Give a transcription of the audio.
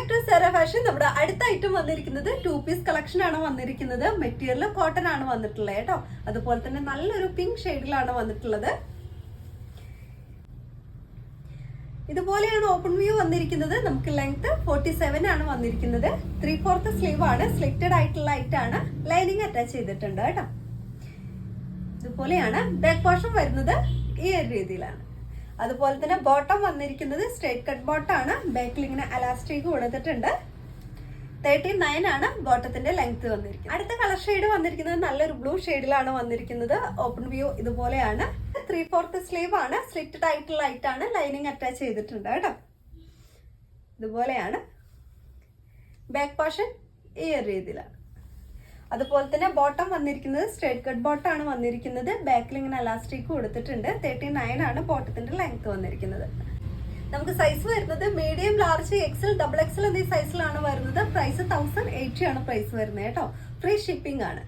Back to Cera fashion. നമ്മുടെ അടുത്ത item വന്നിരിക്കുന്നത് 2 പീസ് കളക്ഷൻ ആണ് വന്നിരിക്കുന്നത്. മെറ്റീരിയൽ കോട്ടൺ ആണ് വന്നിട്ടുള്ളത് കേട്ടോ. അതുപോലെ തന്നെ നല്ലൊരു പിങ്ക് ഷെയ്ഡിലാണ് വന്നിട്ടുള്ളത്. ഇതുപോലെയാണ് ഓപ്പൺ വ്യൂ വന്നിരിക്കുന്നത്. നമുക്ക് ലെങ്ത് 47 ആണ് വന്നിരിക്കുന്നത്. 3/4 സ്ലീവ് ആണ്. സ്ലിറ്റഡ് ആയിട്ടുള്ള ആണ്. ലൈനിങ് അറ്റാച്ച് ചെയ്തിട്ടുണ്ട് കേട്ടോ. ഇതുപോലെയാണ് ബാക്ക് പോർഷൻ വരുന്നത്. ഈ ഒരു രീതിയിലാണ്. അതുപോലെ തന്നെ ബോട്ടം വന്നിരിക്കുന്നത് സ്ട്രേറ്റ് കട്ട് ബോട്ടം ആണ്. ബാക്കിൽ ഇങ്ങനെ അലാസ്റ്റിക് കൊടുത്തിട്ടുണ്ട്. 39 ആണ് ബോട്ടത്തിന്റെ ലെങ്ത് വന്നിരിക്കുന്നത്. അടുത്ത കളർ ഷെയ്ഡ് വന്നിരിക്കുന്നത് നല്ലൊരു ബ്ലൂ ഷെയ്ഡിലാണ് വന്നിരിക്കുന്നത്. ഓപ്പൺ വ്യൂ ഇതുപോലെയാണ്. 3/4 സ്ലീവ് ആണ്. സ്ലിറ്റഡ് ആയിട്ടുള്ള ആണ്. ലൈനിങ് അറ്റാച്ച് ചെയ്തിട്ടുണ്ട് കേട്ടോ. ഇതുപോലെയാണ് ബാക്ക് പോർഷൻ. ഈ ഒരു രീതിയിലാണ്. അതുപോലെ തന്നെ ബോട്ടം വന്നിരിക്കുന്നത് സ്ട്രേറ്റ് കട്ട് ബോട്ടം ആണ് വന്നിരിക്കുന്നത്. ബാക്കിൽ ഇങ്ങനെ അലാസ്റ്റിക് കൊടുത്തിട്ടുണ്ട്. 39 ആണ് ബോട്ടത്തിന്റെ ലെങ്ത് വന്നിരിക്കുന്നത്. നമുക്ക് സൈസ് വരുന്നത് medium, large, XL, double XL എന്നീ സൈസിലാണ് വരുന്നത്. പ്രൈസ് 1080 ആണ് പ്രൈസ് വരുന്നത് കേട്ടോ. ഫ്രീ ഷിപ്പിംഗ് ആണ്.